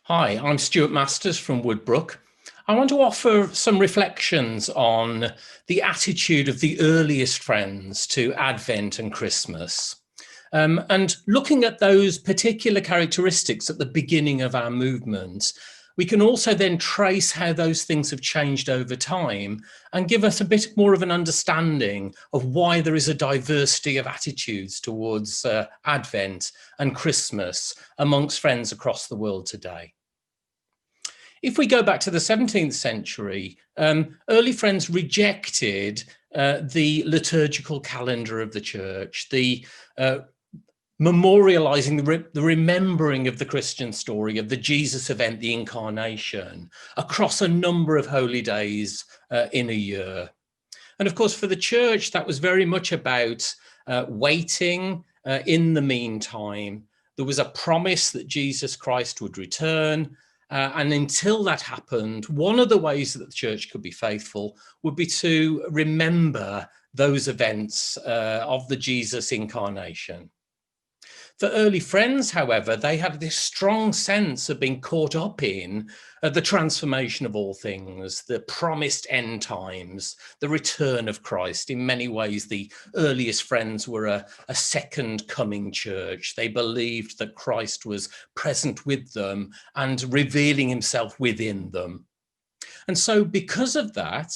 Hi, I'm Stuart Masters from Woodbrook. I want to offer some reflections on the attitude of the earliest friends to Advent and Christmas. And looking at those particular characteristics at the beginning of our movement, we can also then trace how those things have changed over time and give us a bit more of an understanding of why there is a diversity of attitudes towards Advent and Christmas amongst friends across the world today. If we go back to the 17th century, early friends rejected the liturgical calendar of the church, the memorializing the remembering of the Christian story of the Jesus event, the incarnation, across a number of holy days in a year. And of course, for the church, that was very much about waiting in the meantime. There was a promise that Jesus Christ would return. And until that happened, one of the ways that the church could be faithful would be to remember those events of the Jesus incarnation. For early friends, however, they had this strong sense of being caught up in the transformation of all things, the promised end times, the return of Christ. In many ways, the earliest friends were a second coming church. They believed that Christ was present with them and revealing himself within them. And so because of that,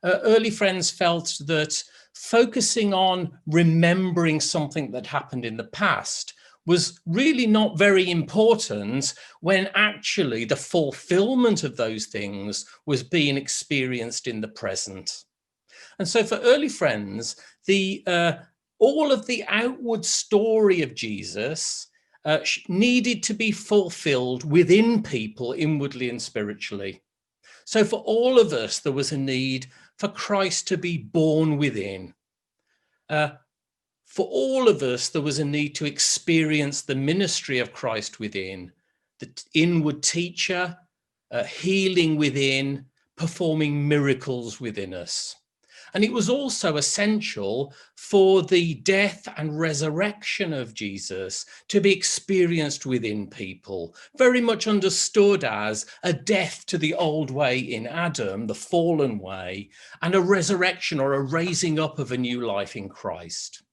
early friends felt that focusing on remembering something that happened in the past was really not very important when actually the fulfillment of those things was being experienced in the present. And so for early friends, all of the outward story of Jesus needed to be fulfilled within people inwardly and spiritually. So for all of us, there was a need for Christ to be born within. For all of us, there was a need to experience the ministry of Christ within, the inward teacher, healing within, performing miracles within us. And it was also essential for the death and resurrection of Jesus to be experienced within people, very much understood as a death to the old way in Adam, the fallen way, and a resurrection or a raising up of a new life in Christ.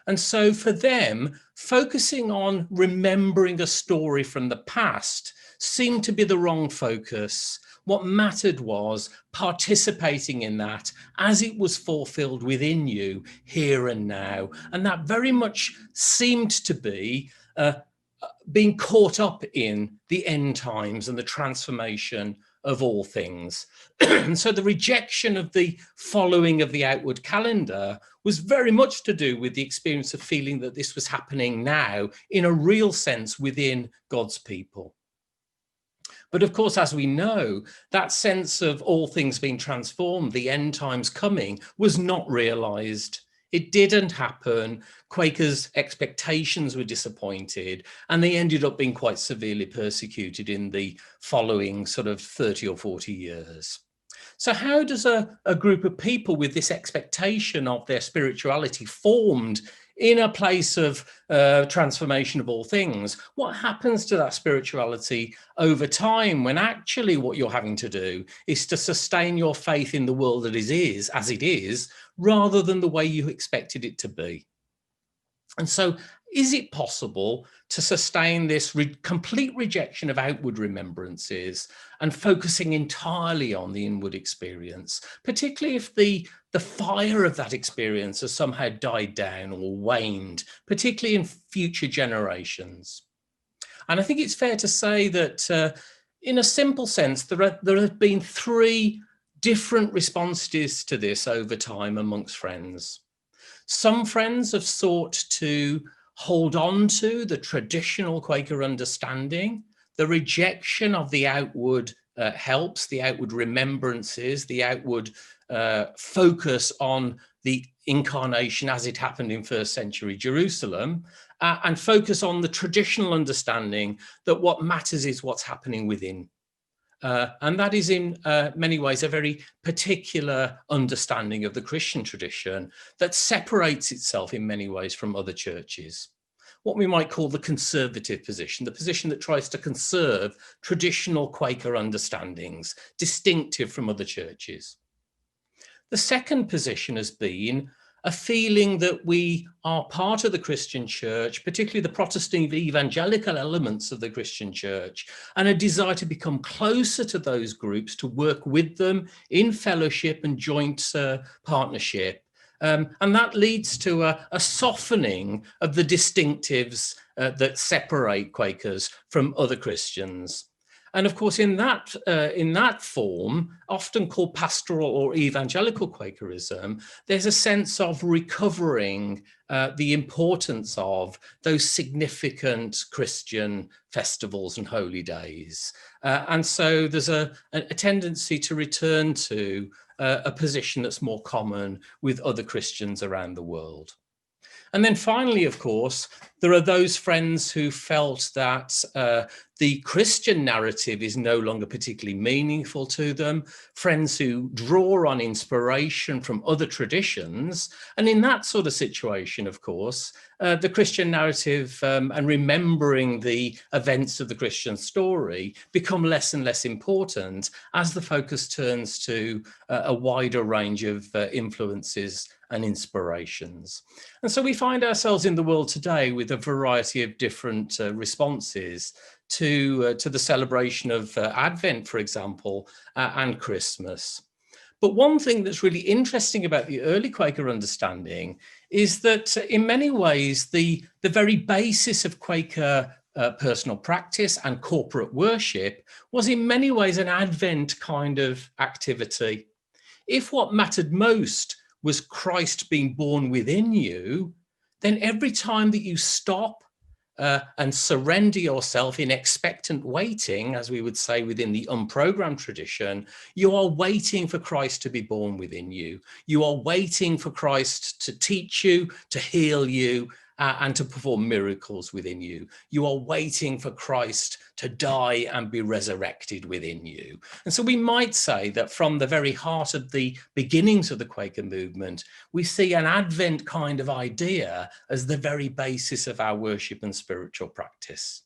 And so for them, focusing on remembering a story from the past seemed to be the wrong focus. What mattered was participating in that as it was fulfilled within you here and now. And that very much seemed to be being caught up in the end times and the transformation of all things. And so the rejection of the following of the outward calendar was very much to do with the experience of feeling that this was happening now in a real sense within God's people. But of course, as we know, that sense of all things being transformed, the end times coming, was not realized. It didn't happen. Quakers' expectations were disappointed, and they ended up being quite severely persecuted in the following sort of 30 or 40 years. So how does a group of people with this expectation of their spirituality formed in a place of transformation of all things, what happens to that spirituality over time when actually what you're having to do is to sustain your faith in the world that is as it is, rather than the way you expected it to be? And so is it possible to sustain this complete rejection of outward remembrances and focusing entirely on the inward experience, particularly if the fire of that experience has somehow died down or waned, particularly in future generations? And I think it's fair to say that in a simple sense, there have been three different responses to this over time amongst friends. Some friends have sought to hold on to the traditional Quaker understanding, the rejection of the outward helps, the outward remembrances, the outward focus on the incarnation as it happened in first century Jerusalem, and focus on the traditional understanding that what matters is what's happening within. And that is in many ways a very particular understanding of the Christian tradition that separates itself in many ways from other churches. what we might call the conservative position, the position that tries to conserve traditional Quaker understandings, distinctive from other churches. The second position has been a feeling that we are part of the Christian church, particularly the Protestant evangelical elements of the Christian church, and a desire to become closer to those groups, to work with them in fellowship and joint partnership. And that leads to a softening of the distinctives that separate Quakers from other Christians. And of course, in that form, often called pastoral or evangelical Quakerism, there's a sense of recovering the importance of those significant Christian festivals and holy days. And so there's a tendency to return to a position that's more common with other Christians around the world. And then finally, of course, there are those friends who felt that the Christian narrative is no longer particularly meaningful to them, friends who draw on inspiration from other traditions. And in that sort of situation, of course, the Christian narrative and remembering the events of the Christian story become less and less important as the focus turns to a wider range of influences and inspirations. And so we find ourselves in the world today with a variety of different responses to the celebration of Advent, for example, and Christmas. But one thing that's really interesting about the early Quaker understanding is that in many ways, the very basis of Quaker personal practice and corporate worship was in many ways an Advent kind of activity. If what mattered most was Christ being born within you, then every time that you stop and surrender yourself in expectant waiting, as we would say within the unprogrammed tradition, you are waiting for Christ to be born within you. You are waiting for Christ to teach you, to heal you, and to perform miracles within you. You are waiting for Christ to die and be resurrected within you. And so we might say that from the very heart of the beginnings of the Quaker movement, we see an Advent kind of idea as the very basis of our worship and spiritual practice.